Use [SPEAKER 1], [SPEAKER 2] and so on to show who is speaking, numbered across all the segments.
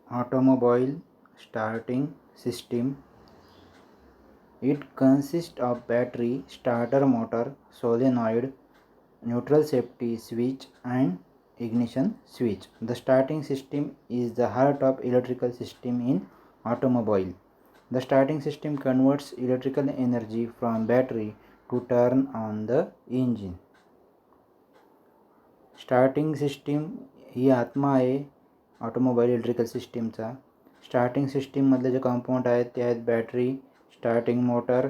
[SPEAKER 1] Automobile starting system. It consists of battery, starter motor, solenoid, neutral safety switch and ignition switch. The starting system is the heart of electrical system in automobile. The starting system converts electrical energy from battery to turn on the engine. Starting system ही आत्मा आहे automobile electrical सिस्टीमचा. Starting सिस्टीममधले जे component आहेत ते आहेत battery, starting motor,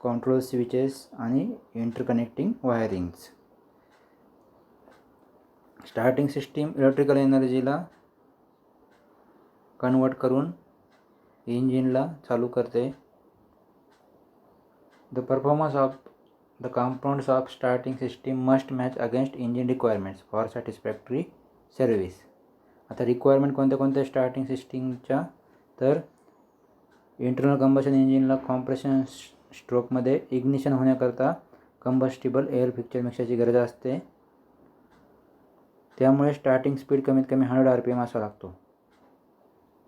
[SPEAKER 1] control switches आणि interconnecting wirings. Starting system electrical एनर्जीला कन्वर्ट करून इंजिनला चालू करते. The performance of the components of starting system must match against engine requirements for satisfactory service. आता रिक्वायरमेंट कोणत्या कोणत्या स्टार्टिंग सिस्टीमच्या, तर इंटरनल कंबशन इंजिनला कॉम्प्रेशन स्ट्रोकमध्ये इग्निशन होण्याकरता कंबस्टिबल एअर फिक्चर मिक्सरची गरज असते. त्यामुळे स्टार्टिंग स्पीड कमीत कमी 100 RPM असा लागतो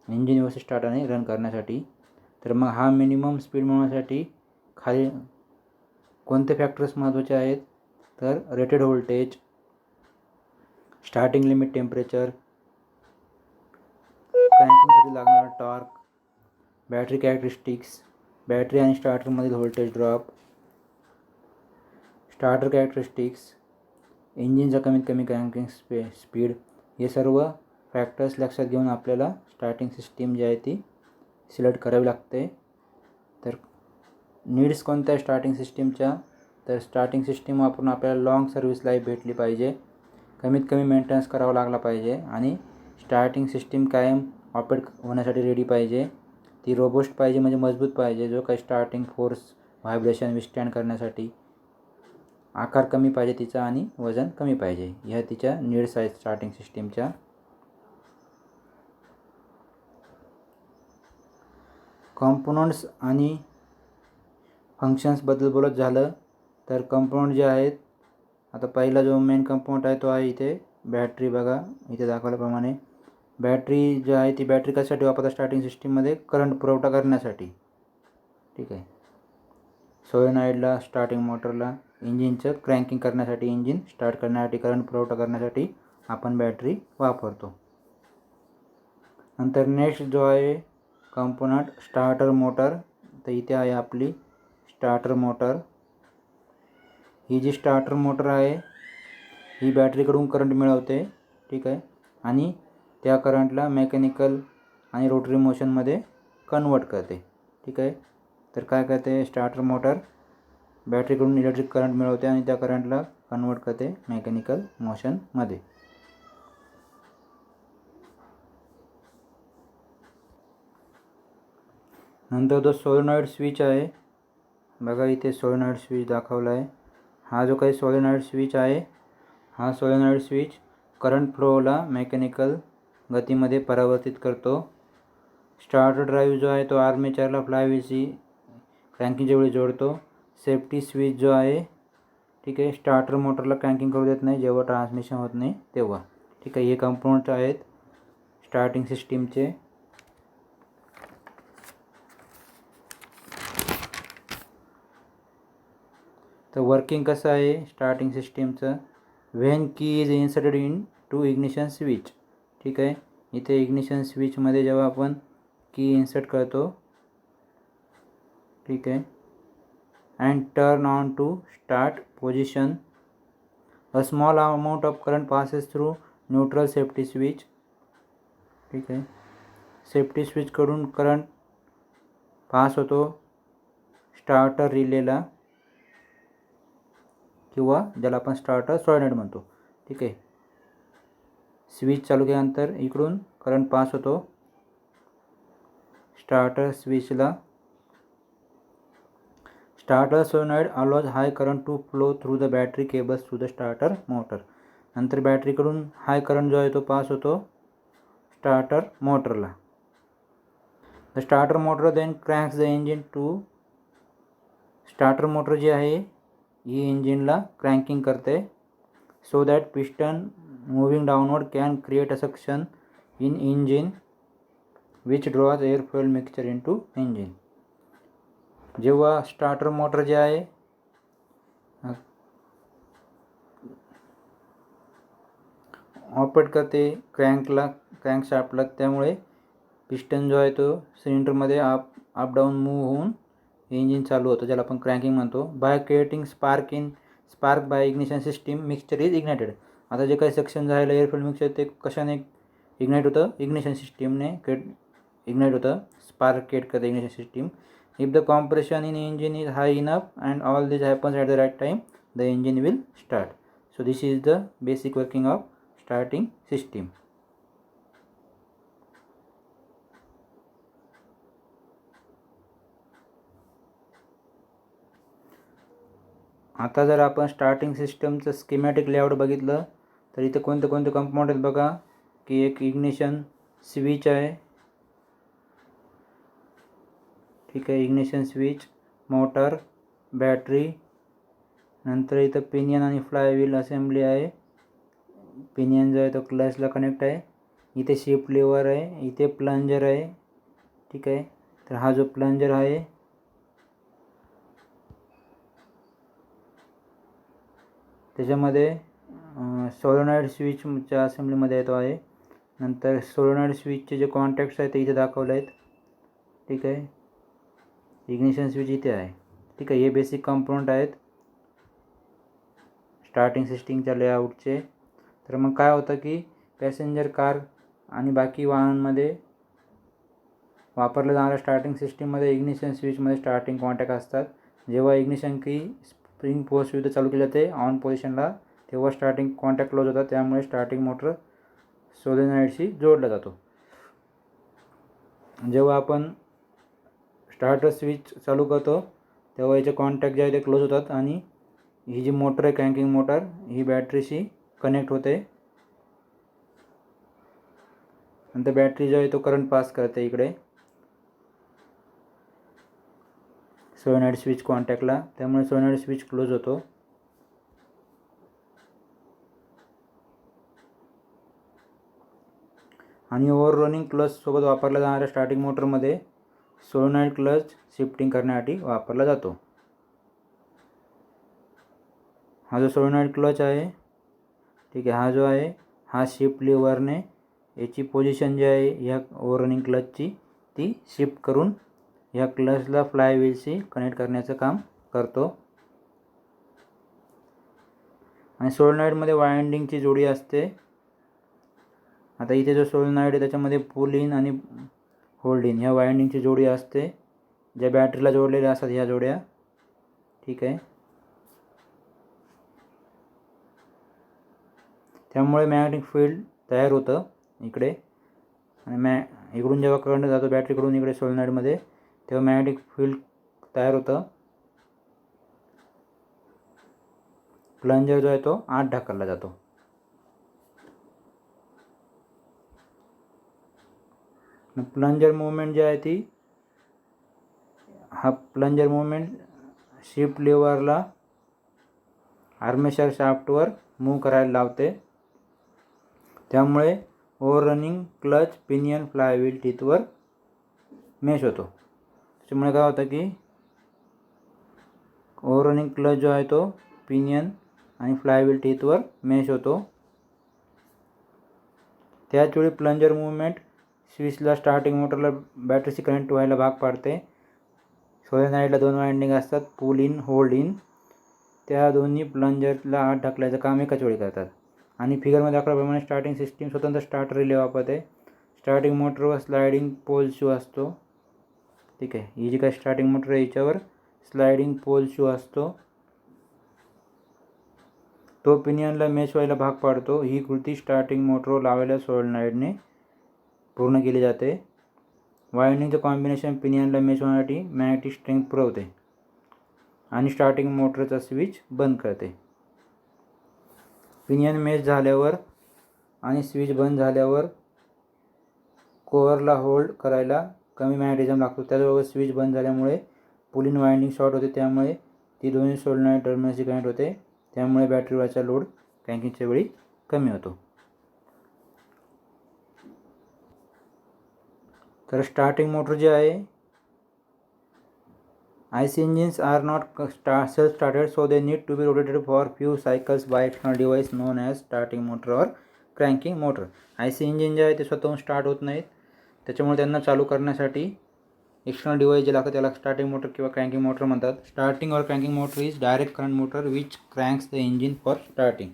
[SPEAKER 1] इंजिन व्यवस्थित स्टार्ट आणि रन करण्यासाठी. तर मग हा मिनिमम स्पीड मिळवण्यासाठी खाली कोणते फॅक्टर्स महत्त्वाचे आहेत, तर rated voltage, starting limit temperature, क्रँकिंगसाठी लागणारा टॉर्क, बॅटरी कॅरेक्टरिस्टिक्स, बॅटरी आणि स्टार्टरमधील व्होल्टेज ड्रॉप, स्टार्टर कॅरेक्टरिस्टिक्स, इंजिनचा कमीत कमी क्रँकिंग स्पीड, हे सर्व फॅक्टर्स लक्षात घेऊन आपल्याला स्टार्टिंग सिस्टीम जी आहे ती सिलेक्ट करावी लागते. तर नीड्स कोणत्या स्टार्टिंग सिस्टीमच्या, तर स्टार्टिंग सिस्टीम वापरून आपल्याला लॉंग सर्व्हिस लाईफ भेटली पाहिजे, कमीत कमी मेंटेनन्स करावा लागला पाहिजे आणि स्टार्टिंग सिस्टीम कायम ऑपरेट होण्यासाठी रेडी पाहिजे. ती रोबस्ट पाहिजे म्हणजे मजबूत पाहिजे, जो काही स्टार्टिंग फोर्स व्हायब्रेशन विस्टँड करण्यासाठी. आकार कमी पाहिजे तिचा आणि वजन कमी पाहिजे. ह्या तिच्या नीड्स आहेत स्टार्टिंग सिस्टीमच्या. कॉम्पोनंट्स आणि फंक्शन्सबद्दल बोलत झालं तर कंपोनंट जे आहेत, आता पहिला जो मेन कंपोनंट आहे तो आहे इथे बॅटरी. बघा इथे दाखवल्याप्रमाणे बॅटरी जी आहे ती बॅटरी कशासाठी वापरतात स्टार्टिंग सिस्टीममध्ये, करंट पुरवठा करण्यासाठी. ठीक आहे. सोलेनॉइडला, स्टार्टिंग मोटरला, इंजिनचं क्रँकिंग करण्यासाठी, इंजिन स्टार्ट करण्यासाठी, करंट पुरवठा करण्यासाठी आपण बॅटरी वापरतो. नंतर नेक्स्ट जो आहे कंपोनंट स्टार्टर मोटर. तर इथे आहे आपली स्टार्टर मोटर. ही जी स्टार्टर मोटर आहे ही बॅटरीकडून करंट मिळवते. ठीक आहे. आणि त्या करंटला मेकॅनिकल आणि रोटरी मोशनमध्ये कन्वर्ट करते. ठीक आहे. तर काय करते स्टार्टर मोटर, बॅटरीकडून इलेक्ट्रिक करंट मिळवते आणि त्या करंटला कन्वर्ट करते मेकॅनिकल मोशनमध्ये. नंतर जो सोलेनॉइड स्विच आहे, बघा इथे सोलेनॉइड स्विच दाखवला आहे. हा जो काही सोलेनॉइड स्विच आहे, हा सोलेनॉइड स्विच करंट फ्लोला मेकॅनिकल गतीमध्ये परावर्तित करतो. स्टार्टर ड्राईव्ह जो आहे तो आर्मेचरला फ्लायव्हीलची क्रँकिंगच्या वेळी जोडतो. सेफ्टी स्विच जो आहे, ठीक आहे, स्टार्टर मोटरला क्रँकिंग करू देत नाही जेव्हा ट्रान्समिशन होत नाही तेव्हा. ठीक आहे. हे कंपोनंट आहेत स्टार्टिंग सिस्टीमचे. तर वर्किंग कसं आहे स्टार्टिंग सिस्टीमचं, when key is inserted into ignition switch. ठीक आहे. इथे इग्निशन स्विचमध्ये जेव्हा आपण की इन्सर्ट करतो, ठीक आहे, and turn on to start position, a small amount of current passes through neutral safety switch. ठीक आहे. सेफ्टी स्विचकडून करंट पास होतो स्टार्टर रिलेला, किंवा ज्याला आपण स्टार्टर सॉलिनॉइड म्हणतो. ठीक आहे. स्विच चालू केल्यानंतर इकडून करंट पास होतो स्टार्टर स्विचला. Starter solenoid allows high current to flow through the battery cables through the starter motor. नंतर बॅटरीकडून हाय करंट जो आहे तो पास होतो स्टार्टर मोटरला. The starter motor then cranks the engine to. Starter motor जी आहे ही इंजिनला क्रँकिंग करते, so that piston moving downward can create a suction in engine. Which draws air fuel mixture into engine. जेव्हा starter motor जे आहे operate करते क्रँकशाफ्टला, त्यामुळे पिस्टन जो आहे तो सिलेंडरमध्ये अप डाऊन मूव्ह होऊन इंजिन चालू होतं, ज्याला आपण क्रँकिंग म्हणतो. By creating spark by ignition system mixture is ignited. आता जे काही सक्शन झालेलं एअर फ्युएल मिक्सचर ते कशाने इग्नाईट होतं? इग्निशन सिस्टीमने इग्नाईट होतं. स्पार्क क्रिएट करते ignition system. If the compression in engine is high enough and all this happens at the right time, the engine will start. So this is the basic working of starting system. आता जर आपण starting सिस्टमचं schematic layout बघितलं तर इथे कोणते कोणते compound आहेत बघा, की एक इग्निशन स्विच आहे, ठीक आहे. इग्निशन स्विच, मोटर, बॅटरी, नंतर इथं पिनियन आणि फ्लायव्हील असेंब्ली आहे. पिनियन जो आहे तो क्लचला कनेक्ट आहे. इथे शिफ्ट लिव्हर आहे, इथे प्लंजर आहे, ठीक आहे. तर हा जो प्लंजर आहे त्याच्यामध्ये सोलेनॉइड स्विचच्या असेंब्लीमध्ये येतो आहे. नंतर सोलेनॉइड स्विचचे जे कॉन्टॅक्ट्स आहेत ते इथे दाखवले आहेत, ठीक आहे. इग्निशन स्विच इथे आहे, ठीक आहे. हे बेसिक कंपोनंट आहेत स्टार्टिंग सिस्टीमच्या लेआउटचे. तर मग काय होतं की पॅसेंजर कार आणि बाकी वाहनांमध्ये वापरल्या जाणाऱ्या स्टार्टिंग सिस्टीममध्ये इग्निशन स्विचमध्ये स्टार्टिंग कॉन्टॅक्ट असतात. जेव्हा इग्निशन की स्प्रिंग फोर्स विरुद्ध चालू केली जाते ऑन पोझिशनला, तेव्हा स्टार्टिंग कॉन्टॅक्ट क्लोज होतात. त्यामुळे स्टार्टिंग मोटर सोलेनॉइडशी जोडला जातो. जेव्हा आपण स्टार्टर स्विच चालू करतो तेव्हा याचे कॉन्टॅक्ट जे आहे ते क्लोज होतात आणि ही जी मोटर आहे क्रँकिंग मोटर ही बॅटरीशी कनेक्ट होते. नंतर बॅटरी जो आहे तो करंट पास करते इकडे सोलेनॉइड स्विच कॉन्टॅक्टला, त्यामुळे सोलेनॉइड स्विच क्लोज होतो. आणि ओव्हर रनिंग क्लचसोबत वापरल्या जाणाऱ्या स्टार्टिंग मोटरमध्ये सोलेनॉइड क्लच शिफ्टिंग करण्यासाठी वापरला जातो. हा जो सोलेनॉइड क्लच आहे, ठीक आहे, हा जो आहे हा शिफ्ट लिव्हरने याची पोझिशन जी आहे ह्या ओव्हर रनिंग क्लचची ती शिफ्ट करून ह्या क्लचला फ्लायव्हीलशी कनेक्ट करण्याचं काम करतो. आणि सोलेनॉइडमध्ये वाइंडिंगची जोडी असते. आता इथे जो सोलेनॉइड आहे त्याच्यामध्ये पुल इन आणि होल्ड इन ह्या वाइंडिंगची जोडी असते, ज्या बॅटरीला जोडलेल्या असतात ह्या जोड्या, ठीक आहे. त्यामुळे मॅग्नेटिक फील्ड तयार होतं इकडे. आणि इकडून जेव्हा करंट जातो बॅटरीकडून इकडे सोलेनॉइडमध्ये, तेव्हा मॅग्नेटिक फील्ड तयार होतं. प्लंजर जो आहे तो आत ढकलला जातो. प्लंजर मूवमेंट जी आहे ती हा प्लंजर मूवमेंट शिफ्ट लिव्हरला आर्मेचर शाफ्टवर मूव्ह करायला लावते. त्यामुळे over running clutch pinion flywheel टीथवर मेश होतो. त्याच्यामुळे काय होतं की ओव्हर रनिंग क्लच जो आहे तो पिनियन आणि फ्लायव्हील टीथवर मेश होतो. त्याचवेळी प्लंजर मूवमेंट स्विचला स्टार्टिंग मोटरला बॅटरीशी कनेक्ट व्हायला भाग पाडते. सोलेनॉइडला 2 वाइंडिंग असतात, पुल इन होल्ड इन. त्या दोन्ही प्लंजरला आत ढकलायचं काम एकाच वेळी करतात. आणि फिगरमध्ये दाखवल्याप्रमाणे स्टार्टिंग सिस्टीम स्वतंत्र स्टार्टर रिले वापरते. स्टार्टिंग मोटरवर स्लायडिंग पोल शू असतो, ठीक आहे. ही जी काही स्टार्टिंग मोटर आहे याच्यावर स्लायडिंग पोल शू असतो, तो पिनियनला मेश व्हायला भाग पाडतो. ही कृती स्टार्टिंग मोटरवर लावलेल्या सोलेनॉइडने पूर्ण केली जाते. वाइंडिंगचं कॉम्बिनेशन पिनियनला मेश होण्यासाठी मॅग्नेटिक स्ट्रेंथ पुरवते आणि स्टार्टिंग मोटरचा स्विच बंद करते. पिनियन मेश झाल्यावर आणि स्विच बंद झाल्यावर कोअरला होल्ड करायला कमी मॅग्नेटिझम लागतो. त्याचबरोबर स्विच बंद झाल्यामुळे पुल इन वाइंडिंग शॉर्ट होते, त्यामुळे ती दोन्ही सोलेनॉइड टर्मिनलशी कनेक्ट होते. त्यामुळे बॅटरीवरचा लोड क्रँकिंगच्या वेळी कमी होतो. तर स्टार्टिंग मोटर जे आहे, IC engines are not self-started, so they need to be rotated for few cycles by external device known as starting motor or cranking motor. IC engine जे आहे ते स्वतःहून स्टार्ट होत नाहीत, त्याच्यामुळे त्यांना चालू करण्यासाठी एक्सटर्नल डिवाइस जे लागतं त्याला स्टार्टिंग मोटर किंवा क्रँकिंग मोटर म्हणतात. स्टार्टिंग और cranking motor is direct current motor which cranks the engine for starting.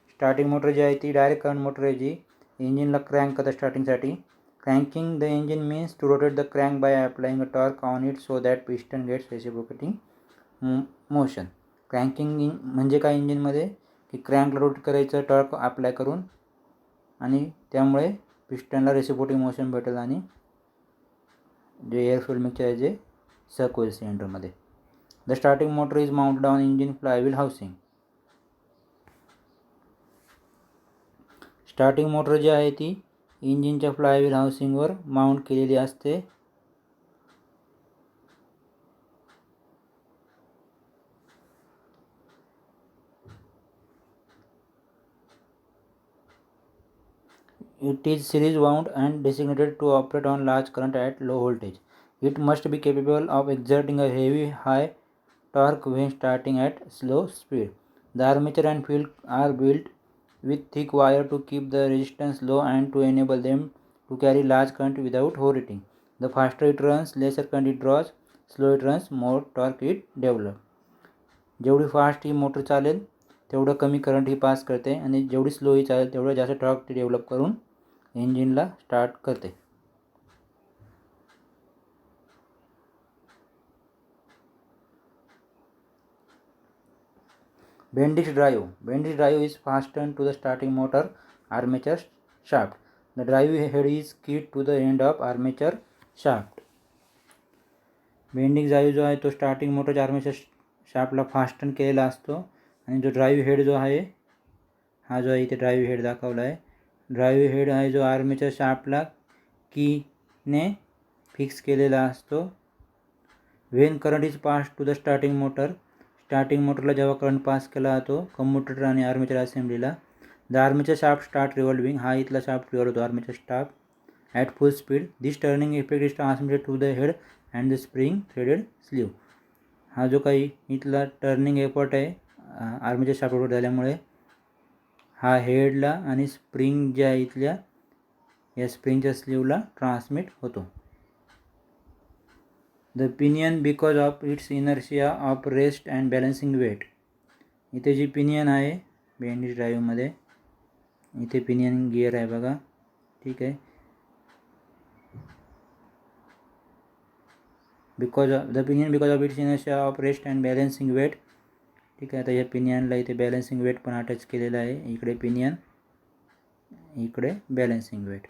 [SPEAKER 1] Starting motor जी आहे ती डायरेक्ट करंट मोटर आहे जी इंजिनला क्रँक करतं स्टार्टिंगसाठी. Cranking the engine means to rotate the crank by applying a torque on it so that piston gets reciprocating motion. क्रँकिंग म्हणजे काय इंजिनमध्ये की क्रँकला rotate करायचं टॉर्क अप्लाय करून आणि त्यामुळे पिस्टनला रेसिप्रोकेटिंग मोशन भेटेल आणि जे एअर फ्युएल मिक्सचर आहे जे सर्क होईल सिलेंडरमध्ये. The starting motor is mounted on engine flywheel housing. Starting motor जी आहे ती इंजिनच्या फ्लायव्हील हाऊसिंगवर माउंट केलेली असते. It is series wound and designated to operate on large current at low voltage. It must be capable of exerting a heavy high torque when starting at slow speed. The armature and field are built with thick wire to keep the resistance low and to enable them to carry large current without overheating. The faster it runs, lesser current it draws. Slow it runs, more torque it develops. जेवढी fast ही motor चालेल तेवढं कमी current ही pass करते आणि जेवढी slow ही चालेल तेवढं जास्त टॉर्क ती डेव्हलप करून इंजिनला स्टार्ट करते. Bendix drive. Bendix drive is fastened to the starting motor armature shaft. The drive head is keyed to the end of armature shaft. Bending drive जो आहे तो स्टार्टिंग मोटरच्या आर्मेचर शाफ्टला फास्टन केलेला असतो आणि जो ड्राईव्ह हेड जो आहे हा जो आहे इथे ड्राईव्ह हेड दाखवला आहे. ड्राईव्ह हेड आहे जो आर्मेचर शाफ्टला कीने फिक्स केलेला असतो. When current is pass to the starting motor. Starting मोटरला जेव्हा करंट पास केला जातो कम्युटेटर आणि आर्मेचर असेंब्लीला, the armature shaft start revolving. हा इथला शाफ्ट रिव्हॉल्व होतो armature shaft at full speed. This turning effect is transmitted to the head and the spring threaded sleeve. हा जो काही इथला टर्निंग एफर्ट आहे आर्मेचर शाफ्टवर झाल्यामुळे हा हेडला आणि स्प्रिंग ज्या इथल्या या स्प्रिंगच्या स्लीवला ट्रान्समिट होतो. The pinion because of its inertia of rest and balancing weight. इथे जी पिनियन आहे बेंडिक्स ड्राईव्हमध्ये इथे पिनियन गिअर आहे बघा, ठीक आहे. Because of the pinion because of its inertia of rest and balancing weight, ठीक आहे. आता या पिनियनला इथे बॅलन्सिंग वेट पण अटॅच केलेलं आहे. इकडे पिनियन, इकडे balancing weight.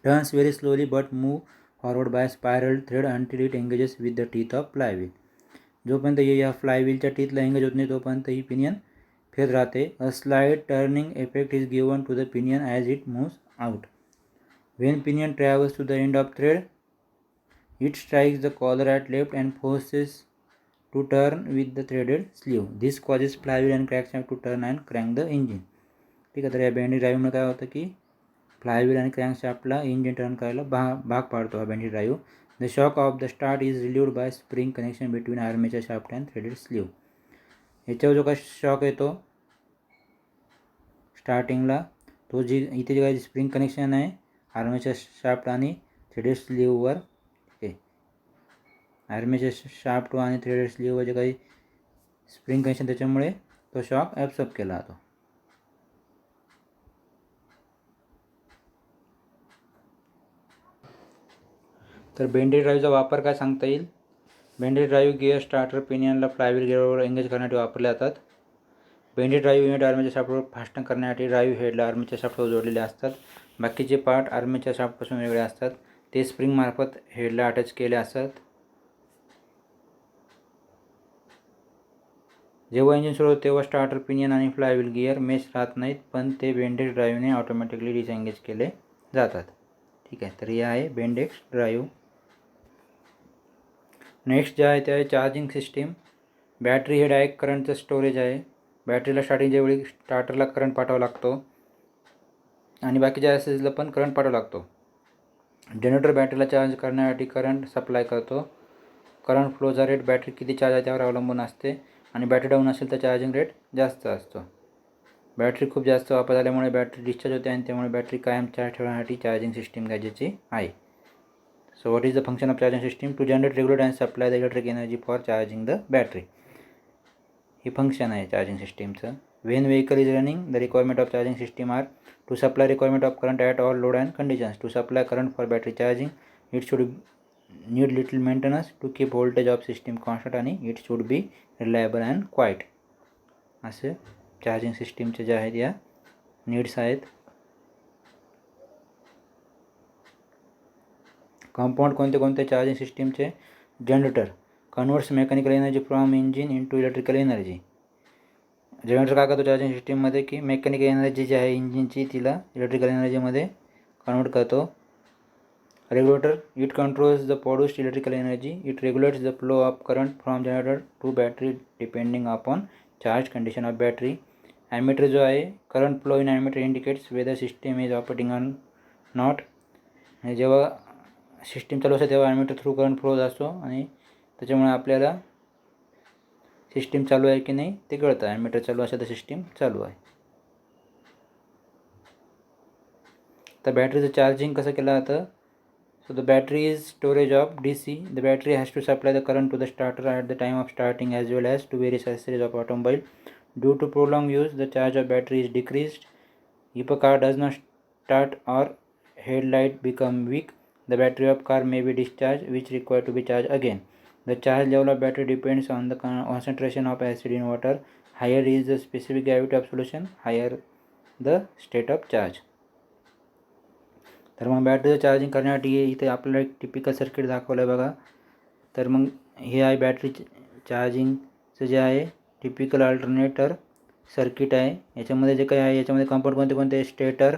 [SPEAKER 1] Turns very slowly but move forward by spiral thread until it engages with the teeth of flywheel. जोपर्यंत या फ्लायव्हीलच्या टीथला एंगेज होत नाही तोपर्यंत ही पिनियन फिरत राहते. A slide turning effect is given to the pinion as it moves out. When pinion travels to the end of thread it strikes the collar at left and forces to turn with the threaded sleeve. This causes flywheel and crankshaft to turn and crank the engine. ठीक आहे. तर या bending ड्राईव्हमुळे काय होतं की flywheel आणि क्रँकशाफ्टला engine turn करायला भाग पाडतो हा bending drive. The shock of the start is relieved by spring connection between armature shaft and threaded slew. याच्यावर जो काय शॉक येतो स्टार्टिंगला तो जी इथे जे काही स्प्रिंग कनेक्शन आहे आर्मेचर शाफ्ट आणि थ्रेडेड स्लीववर, ठीक आहे. आर्मेचर शाफ्ट आणि थ्रेडेड स्लीववर जे काही स्प्रिंग कनेक्शन त्याच्यामुळे तो शॉक ॲब्सॉर्ब केला जातो. तर बेंडिंग ड्राईव्हचा वापर काय सांगता येईल. बेंडिंग ड्राईव्ह गिअर स्टार्टर पिनियनला फ्लायव्हील गिअरवर एंगेज करण्यासाठी वापरले जातात. बेंडिंग ड्राईव्ह युनिट आर्मेचर शाफ्टवर फास्टन करण्यासाठी ड्राईव्ह हेडला आर्मेचर शाफ्टवर जोडलेले असतात. बाकीचे पार्ट आर्मेचर शाफ्टपासून वेगळे असतात. ते स्प्रिंग मार्फत हेडला अटॅच केले असतात. जेव्हा इंजिन सुरू होते तेव्हा स्टार्टर पिनियन आणि फ्लायव्हील गिअर मेश राहत नाहीत, पण ते बेंडिक्स ड्राईव्हने ऑटोमॅटिकली डिसएंगेज केले जातात. ठीक आहे. तर हे आहे बेंडिक्स ड्राईव्ह. नेक्स्ट जे आहे ते आहे चार्जिंग सिस्टीम. बॅटरी हे डायरेक्ट करंटचं स्टोरेज आहे. बॅटरीला स्टार्टिंगच्या वेळी स्टार्टरला करंट पाठवावा लागतो आणि बाकीच्या ॲसेसला पण करंट पाठवावा लागतो. जनरेटर बॅटरीला चार्ज करण्यासाठी करंट सप्लाय करतो. करंट फ्लोचा रेट बॅटरी किती चार्ज आहे त्यावर अवलंबून असते आणि बॅटरी डाऊन असेल तर चार्जिंग रेट जास्त असतो. बॅटरी खूप जास्त वापर झाल्यामुळे बॅटरी डिस्चार्ज होते आणि त्यामुळे बॅटरी कायम चार्ज ठेवण्यासाठी चार्जिंग सिस्टीम गरजेची आहे. So what is the function of charging system? To generate, regulate and supply the electric energy for charging the battery. हे फंक्शन आहे charging सिस्टीमचं. When vehicle is running, the requirement of charging system are to supply requirement of current at all load and conditions. To supply current for battery charging, it should need little maintenance to keep voltage of system constant आणि it should be reliable and quiet. असे charging सिस्टीमचे जे आहेत या needs आहेत. Compound कोणते कोणते charging सिस्टीमचे? Generator converts mechanical energy from engine into electrical energy. Generator काय करतो चार्जिंग सिस्टीममध्ये की मेकॅनिकल एनर्जी जी आहे इंजिनची तिला इलेक्ट्रिकल एनर्जीमध्ये कन्वर्ट करतो. Regulator it controls the produced electrical energy. It regulates the flow of current from generator to battery depending upon charge condition of battery. Ammeter जो आहे current flow in ammeter indicates whether system is operating on not. जेव्हा system चालू असते तेव्हा ammeter through current flow असतो आणि त्याच्यामुळे आपल्याला सिस्टीम चालू आहे की नाही ते कळतं. ॲमीटर चालू असेल तर सिस्टीम चालू आहे. तर बॅटरीचं चार्जिंग कसं केलं जातं? So the battery is storage of DC. The battery has to supply the current to the starter at the time of starting as well as to various accessories of automobile. Due to prolong use the charge of battery is decreased. If a car does not start or headlight become weak, the battery of car may be discharged, which require to be charged again. The charge level of battery depends on the concentration of acid in water. Higher is the specific gravity of solution, higher the state of charge. तर मग बॅटरीचं charging करण्यासाठी इथे आपल्याला एक typical circuit दाखवलं आहे बघा. तर मग हे आहे बॅटरी चार्जिंगचं जे आहे टिपिकल अल्टरनेटर सर्किट आहे. याच्यामध्ये जे काही आहे याच्यामध्ये कंपाऊंड कोणते कोणते? स्टेटर,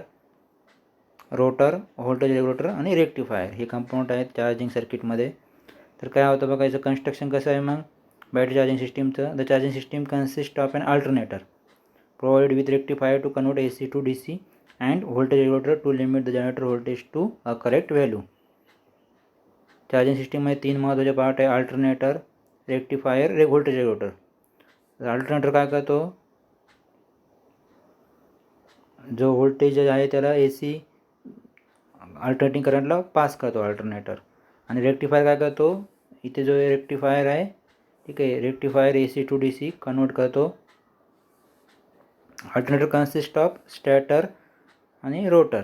[SPEAKER 1] रोटर, व्होल्टेज रेग्युलेटर आणि रेक्टिफायर हे कंपाऊंड आहेत चार्जिंग सर्किटमध्ये. तर काय होतं बघा याचं कन्स्ट्रक्शन कसं आहे मग बॅटरी चार्जिंग सिस्टीमचं. The charging system consist of an alternator provided with rectifier to convert AC to DC and voltage regulator to limit the generator voltage to a correct value. Charging सिस्टीममध्ये 3 महत्त्वाचे part आहे: alternator, rectifier, voltage regulator. Alternator काय करतो? जो voltage आहे त्याला AC alternating करंटला pass करतो अल्टरनेटर. आणि रेक्टिफायर काय करतो? इथे जो रेक्टिफायर आहे ठीक आहे rectifier AC to DC convert करतो. अल्टरनेटर कन्सिस्ट ऑफ स्टॅटर आणि रोटर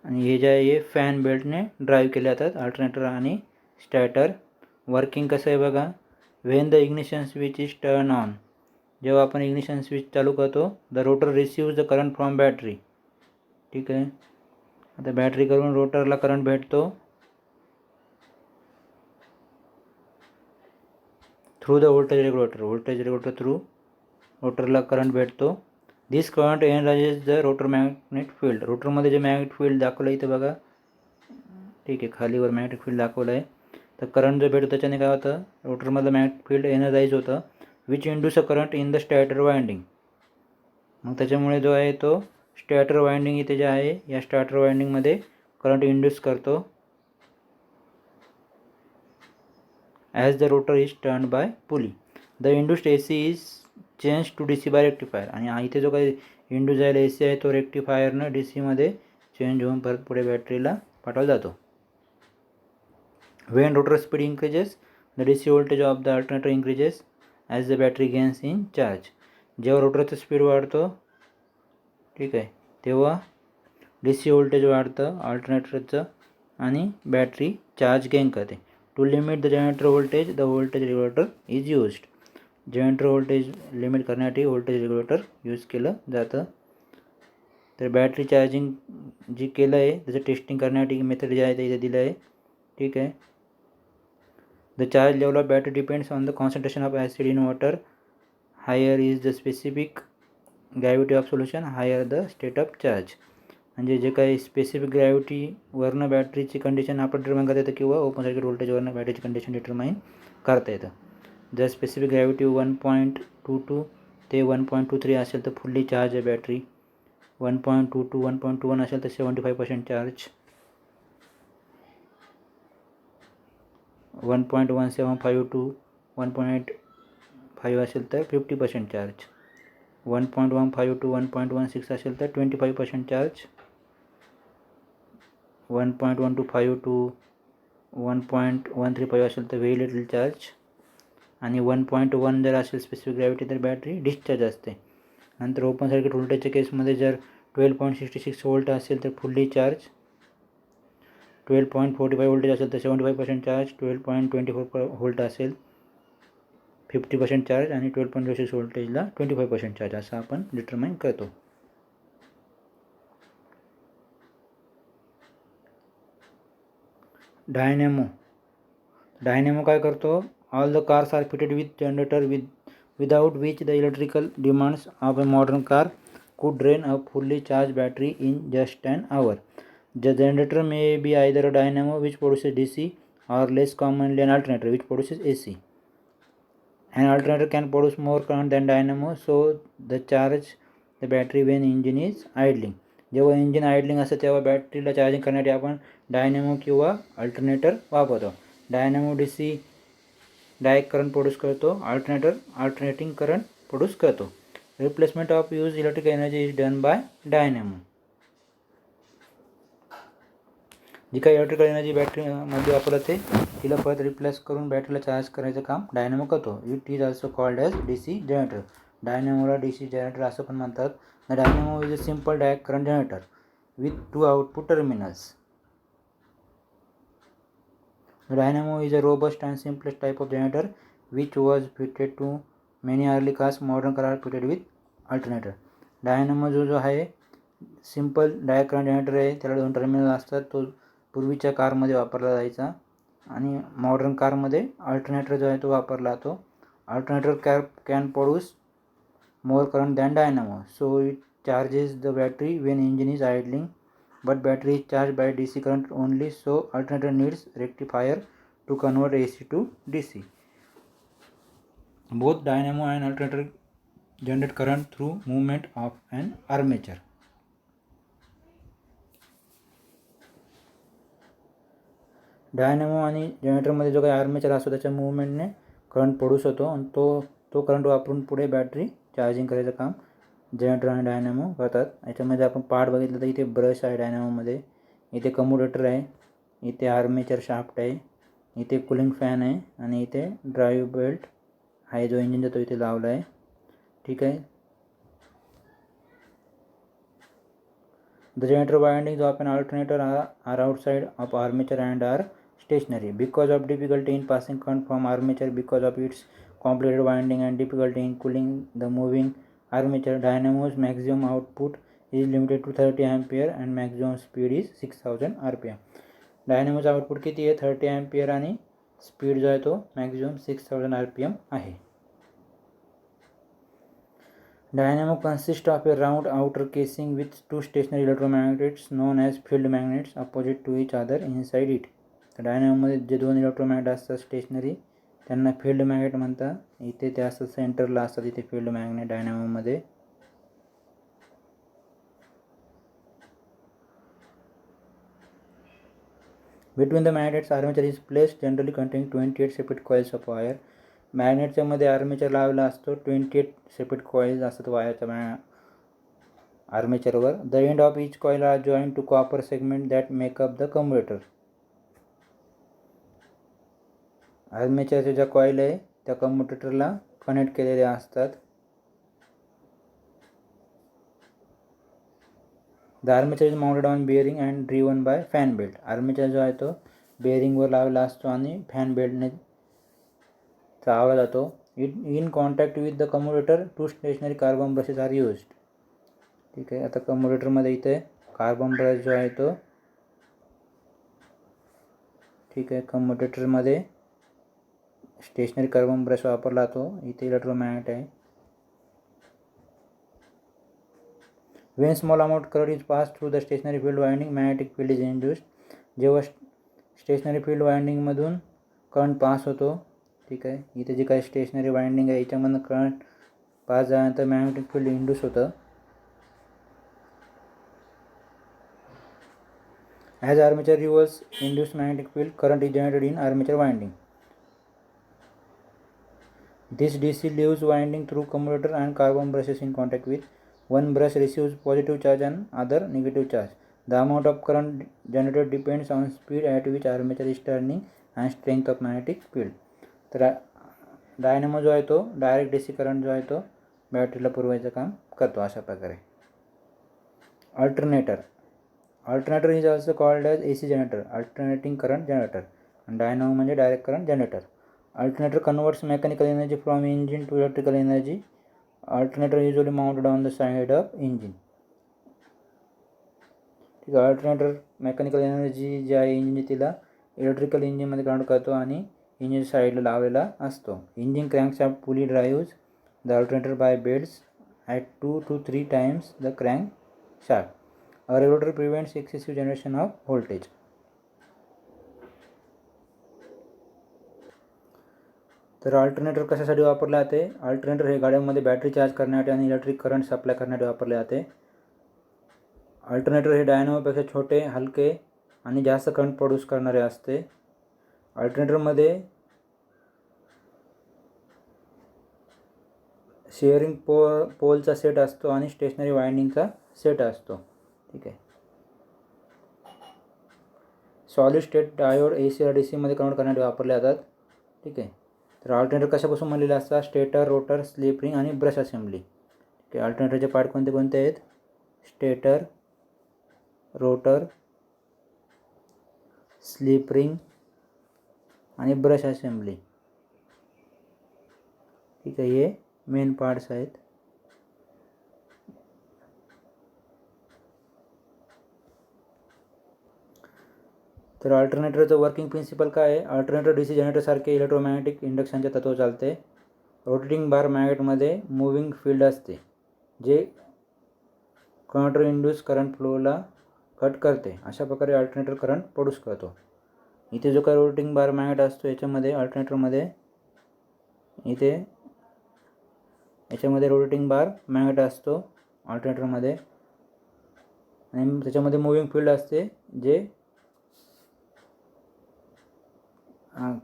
[SPEAKER 1] आणि हे जे आहे हे फॅन बेल्टने ड्राईव्ह केले जातात अल्टरनेटर आणि स्टॅटर. वर्किंग कसं आहे बघा. When the ignition switch is turn on, जेव्हा आपण इग्निशन स्विच चालू करतो the rotor receives the current from battery. ठीक आहे. आता बॅटरी करून रोटरला करंट भेटतो through the voltage regulator through रोटरला करंट भेटतो. This current energize the rotor magnet field. रोटरमध्ये जे मॅग्नेट फील्ड दाखवलं इथे बघा ठीक आहे खालीवर मॅग्नेटिक फील्ड दाखवलं आहे. तर करंट जो भेटतो त्याच्याने काय होतं रोटरमधलं मॅग्नेटिक फील्ड एनर्जाइज होतं which induce a current in the stator winding. मग त्याच्यामुळे जो आहे तो स्टॅटर वाइंडिंग इथे जे आहे या स्टॅटर वाइंडिंगमध्ये करंट इंड्यूस करतो as the rotor is turn by pulley. The induced AC is change to DC by rectifier. आणि इथे जो काही इंड्यूस झालेला AC आहे तो रेक्टिफायरनं DCमध्ये चेंज होऊन परत पुढे बॅटरीला पाठवला जातो. When rotor speed increases, the DC voltage of the alternator increases as the battery gains in charge. जेव्हा रोटरचं स्पीड वाढतो ठीक आहे तेव्हा DC व्होल्टेज वाढतं अल्टरनेटरचं आणि बॅटरी चार्ज गेन करते. To limit the generator voltage the voltage regulator is used. Generator voltage limit करण्यासाठी व्होल्टेज रेग्युलेटर यूज केलं जातं. तर बॅटरी चार्जिंग जी केलं आहे त्याचं टेस्टिंग करण्यासाठी मेथड जे आहे ते इथे दिलं आहे ठीक आहे. The charge level of battery depends on the concentration of acid in water. Higher is the specific gravity of solution, higher the state of charge. म्हणजे जे काही स्पेसिफिक ग्रॅव्हिटीवरनं बॅटरीची कंडिशन आपण डिटरमाइन करता येतं किंवा ओपन सर्किट व्होल्टेजवरनं बॅटरीची कंडिशन डिटरमाइन करता येतं. जर स्पेसिफिक ग्रॅव्हिटी 1.22 ते 1.23 असेल तर फुल्ली चार्ज आहे बॅटरी. 1.22 1.21 असेल तर 75% चार्ज 1.175 टू 1.85 असेल तर 50% चार्ज, 1.15 टू 1.16 असेल तर 25% चार्ज, 1.125 टू 1.135 असेल तर व्हेरी लिटल चार्ज, आणि 1.1 जर असेल स्पेसिफिक ग्रॅव्हिटी तर बॅटरी डिस्चार्ज असते. नंतर ओपन सर्किट व्होल्टेजच्या केसमध्ये जर 12.66 वोल्ट असेल तर फुल्ली चार्ज, 12.45 वोल्टेज असेल तर 75% चार्ज, 12.24 वोल्ट असेल 50% चार्ज, आणि 12.06 वोल्टेजला 25% चार्ज, असं आपण डिटरमाइन करतो. डायनॅमो काय करतो? All the cars are fitted with generator without which the electrical demands of a modern car could drain a fully charged battery in just an hour. The generator may be either a dynamo which produces DC or less commonly an alternator which produces AC. An alternator can produce more current than dynamo, so the charge the battery when engine is idling. जेव्हा engine आयडलिंग असतं तेव्हा बॅटरीला charging करण्यासाठी आपण Dynamo किंवा alternator वापरतो. Dynamo DC direct current produce करतो, alternating current produce करतो. Replacement of use electrical energy is done by dynamo. जी काही इलेक्ट्रिकल एनर्जी बॅटरीमध्ये वापरते तिला परत रिप्लेस करून बॅटरीला चार्ज करायचं काम डायनॅमो करतो. It is also called as DC generator. डायनॅमोला DC जनरेटर असं पण म्हणतात. The dynamo is a simple direct current generator with 2 output terminals. The dynamo is a robust and simplest type of generator which was fitted to many early cars. Modern cars are fitted with alternator. Dynamo जो आहे simple direct current generator आहे, त्याला 2 terminal असतात. तो पूर्वीच्या कारमध्ये वापरला जायचा आणि मॉडर्न कारमध्ये अल्टरनेटर जो आहे तो वापरला जातो. Alternator can produce more current than dynamo, so it charges the battery when engine is idling. But battery is charged by DC current only, so alternator needs rectifier to convert AC to DC. Both dynamo and alternator generate current through movement of an armature. Dynamo आणि जनरेटरमध्ये जो काही armature असतो त्याच्या मूवमेंटने current produce होतो आणि तो current वापरून पुढे बॅटरी चार्जिंग करायचं काम जनरेटर आणि डायनॅमो करतात. याच्यामध्ये आपण पार्ट बघितलं तर इथे ब्रश आहे डायनॅमोमध्ये, इथे कम्युटेटर आहे, इथे आर्मेचर शाफ्ट आहे, इथे कूलिंग फॅन आहे आणि इथे ड्राईव्ह बेल्ट आहे जो इंजिनचा तो इथे लावला आहे. ठीक आहे. The generator windings of an alternator are outside of armature and are stationary because of difficulty in passing current from armature because of its complicated winding and difficulty in cooling the moving armature. Dynamo's maximum output is limited to 30 ampere and maximum speed is 6000 rpm. डायनॅमोचा output किती आहे? 30 ampere आणि speed जो आहे तो maximum 6000 rpm आहे. Dynamo consists of a round outer casing with 2 stationary electromagnets known as field magnets opposite to each other inside it. तर डायनॅमोमध्ये जे 2 electromagnet असतात स्टेशनरी त्यांना फील्ड मॅग्नेट म्हणतात. इथे ते असतात सेंटरला असतात इथे फील्ड मॅग्नेट डायनॅमोमध्ये. Between the magnets armature is placed generally containing 28 separate coils of wire. मॅग्नेटच्या मध्ये आर्मेचर लावला असतो. 28 सेपरेट कॉइल्स असतात वायरच्या आर्मेचरवर. The end of each coil are joint to copper segment that make up the commutator. आर्मेचरच्या ज्या कॉईल आहे त्या कम्युटेटरला कनेक्ट केलेल्या असतात. The armature is mounted on bearing and driven by fan belt. Armature जो आहे तो बेअरिंगवर लावला असतो आणि फॅन बेल्टने चालवला जातो. In contact with the commutator 2 stationary carbon brushes are used. ठीक आहे. आता कम्युटेटरमध्ये इथे कार्बन ब्रश जो आहे तो ठीक आहे कम्युटेटरमध्ये स्टेशनरी कार्बन ब्रश वापरला जातो. इथे इलेक्ट्रोमॅग्नेट आहे. When small amount current is pass through the stationary field winding magnetic field is induced. जेव्हा स्टेशनरी फील्ड वाइंडिंगमधून करंट पास होतो. ठीक आहे. इथे जे काही स्टेशनरी वाइंडिंग आहे याच्यामधून करंट पास झाल्यानंतर मॅग्नेटिक फील्ड इंड्यूस होतं. As armature reverse induced magnetic field current is generated in armature winding. This DC leaves winding through commutator and carbon brushes in contact with. One brush receives positive charge and other negative charge. The amount of current generated depends on speed at which armature is turning and strength of magnetic field. तर Dynamo जो आहे तो direct DC current जो आहे तो बॅटरीला पुरवायचं काम करतो अशा प्रकारे. Alternator is also called as AC generator, alternating current generator, and dynamo म्हणजे direct current generator. Alternator converts mechanical energy from engine to electrical energy. Alternator usually mounted on the side of engine. ठीक आहे. Alternator mechanical energy जी आहे इंजिनची तिला electrical इंजिनमध्ये convert करतो आणि engine साईडला लावलेला असतो. Engine crankshaft pulley drives the alternator by belts at 2 to 3 times the crankshaft. A regulator prevents excessive generation of voltage. तर अल्टरनेटर कशासाठी वापरले जाते? अल्टरनेटर हे गाड्यांमध्ये बॅटरी चार्ज करण्यासाठी आणि इलेक्ट्रिक करंट सप्लाय करण्यासाठी वापरले जाते. अल्टरनेटर हे डायनॅमोपेक्षा छोटे, हलके आणि जास्त करंट प्रोड्यूस करणारे असते. अल्टरनेटरमध्ये शेअरिंग पोलचा सेट असतो आणि स्टेशनरी वाइंडिंगचा सेट असतो. ठीक आहे. सॉलिड स्टेट डायोड AC ला DC मध्ये कन्वर्ट करण्यासाठी वापरले जातात. ठीक आहे. तर अल्टरनेटर कशापासून बनलेले असतात? स्टेटर, रोटर, स्लिप रिंग आणि ब्रश असेंब्ली. ठीक आहे. अल्टरनेटरचे पार्ट कोणते कोणते आहेत? स्टेटर, रोटर, स्लिप रिंग आणि ब्रश असेंब्ली. ठीक आहे. हे मेन पार्ट्स आहेत. तर अल्टरनेटरचं वर्किंग प्रिन्सिपल काय आहे? अल्टरनेटर DC जनरेटरसारखे इलेक्ट्रोमॅग्नेटिक इंडक्शनच्या तत्व चालते. रोटेटिंग बार मॅग्नेटमध्ये मूव्हिंग फील्ड असते जे काउंटर इंड्यूस करंट फ्लोला कट करते. अशा प्रकारे अल्टरनेटर करंट प्रोड्यूस करतो. इथे जो काही रोटेटिंग बार मॅग्नेट असतो याच्यामध्ये अल्टरनेटरमध्ये याच्यामध्ये रोटेटिंग बार मॅग्नेट असतो अल्टरनेटरमध्ये आणि त्याच्यामध्ये मूव्हिंग फील्ड असते जे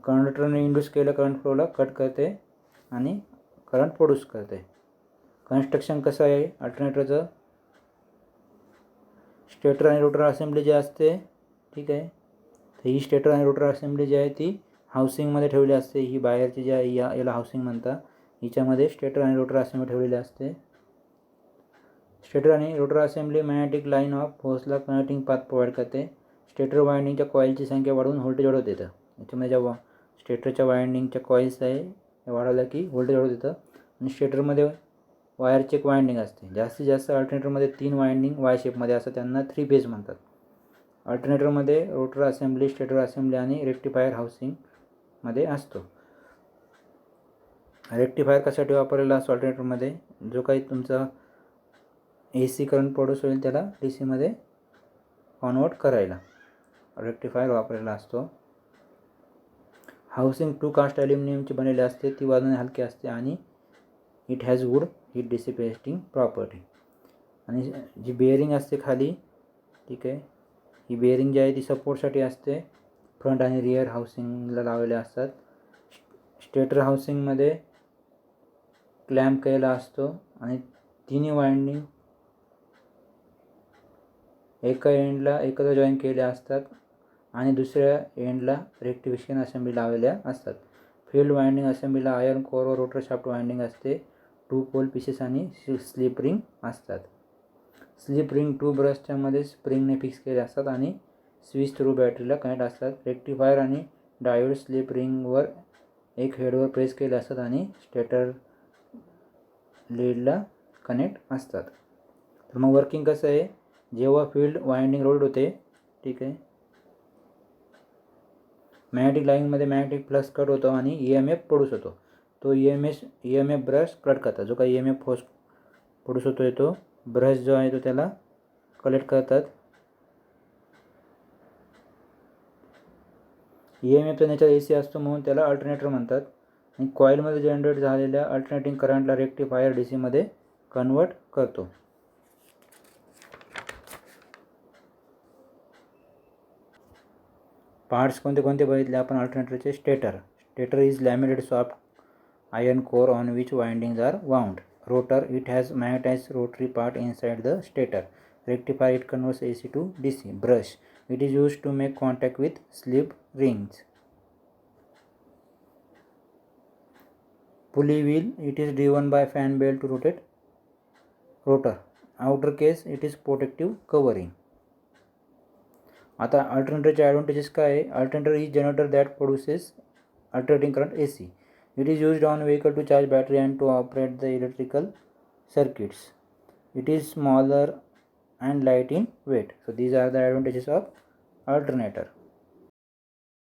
[SPEAKER 1] कंडक्टरने इंड्यूस केलेल्या करंट फ्लोला कट करते आणि करंट प्रोड्यूस करते. कन्स्ट्रक्शन कसं आहे अल्टरनेटरचं? स्टेटर आणि रोटर असेंब्ली जी असते, ठीक आहे, तर ही स्टेटर आणि रोटर असेंब्ली जी आहे ती हाऊसिंगमध्ये ठेवली असते. ही बाहेरची जी आहे याला हाऊसिंग म्हणतात. हिच्यामध्ये स्टेटर आणि रोटर असेंब्ली ठेवलेली असते. स्टेटर आणि rotor assembly magnetic line of फोर्सला कनेक्टिंग पाथ प्रोव्हाइड करते. स्टेटर वाइंडिंगच्या कॉईलची संख्या वाढवून व्होल्टेज वाढवत येतं. याच्यामध्ये जेव्हा स्टेटरच्या वाइंडिंगच्या कॉईल्स आहे हे वाढवलं की व्होल्टेज वाढवत येतं. आणि स्टेटरमध्ये वायरची एक वाइंडिंग असते. जास्तीत जास्त अल्टरनेटरमध्ये 3 वाइंडिंग वाय शेपमध्ये असतात, त्यांना 3 फेज म्हणतात. अल्टरनेटरमध्ये रोटर असेंब्ली, स्टेटर असेंब्ली आणि रेक्टिफायर हाऊसिंगमध्ये असतो. रेक्टिफायर कशासाठी वापरलेला असतो अल्टरनेटरमध्ये? जो काही तुमचा AC करंट प्रोड्यूस होईल त्याला DC मध्ये कन्वर्ट करायला रेक्टिफायर वापरलेला असतो. हाऊसिंग 2 कास्ट ॲल्युमिनियमची बनलेली असते. ती वजनाने हलकी असते आणि it has good heat dissipating property. आणि जी बेअरिंग असते खाली, ठीक आहे, ही बेअरिंग जी आहे ती सपोर्टसाठी असते. फ्रंट आणि रिअर हाऊसिंगला लावलेले असतात. स्टेटर हाऊसिंगमध्ये क्लॅम्प केलेला असतो आणि तिन्ही वाइंडिंग एका एंडला एकत्र जॉईन केलेल्या असतात आणि दुसऱ्या एंडला रेक्टिफिकेशन असेंब्ली लावलेल्या असतात. फील्ड वाइंडिंग असेंब्लीला आयर्न कोर व रोटर शाफ्ट वाइंडिंग असते. 2 पोल पीसेस आणि स्लिप रिंग असतात. स्लिप रिंग 2 ब्रशच्या मध्ये स्प्रिंगने फिक्स केले असतात आणि स्विच थ्रू बॅटरीला कनेक्ट असतात. रेक्टिफायर आणि डायोड स्लिप रिंगवर एक हेडवर प्रेस केले असतात आणि स्टेटर लीडला कनेक्ट असतात. तर मग वर्किंग कसं आहे? जेव्हा फील्ड वाइंडिंग रोड होते, ठीक आहे, मॅग्नेटिक लाईनमध्ये मॅग्नेटिक फ्लक्स कट होतो आणि EMF प्रोड्यूस होतो. तो EMF ब्रश कट करतात. जो काही EMF फोर्स प्रोड्यूस होतो तो ब्रश जो आहे तो त्याला कलेक्ट करतात. EMFचा नेचर AC असतो म्हणून त्याला अल्टरनेटर म्हणतात. आणि कॉईलमध्ये जनरेट झालेल्या अल्टरनेटिंग करंटला रेक्टिफायर DC मध्ये कन्वर्ट करतो. पार्ट्स कोणते कोणते बघितले आपण अल्टरनेटरचे? Stator is laminated soft iron core on which windings are wound. Rotor, it has magnetized rotary part inside the stator. Rectifier, it converts AC to DC. Brush, it is used to make contact with slip rings. Pulley wheel, it is driven by fan belt to rotate rotor. Outer case, it is protective covering. आता अल्टरनेटरचे ॲडव्हांटेजेस काय आहे? Alternator is generator that produces alternating current AC. It is used on vehicle to charge battery and to operate the electrical circuits. It is smaller and light in weight. So these are the advantages of alternator.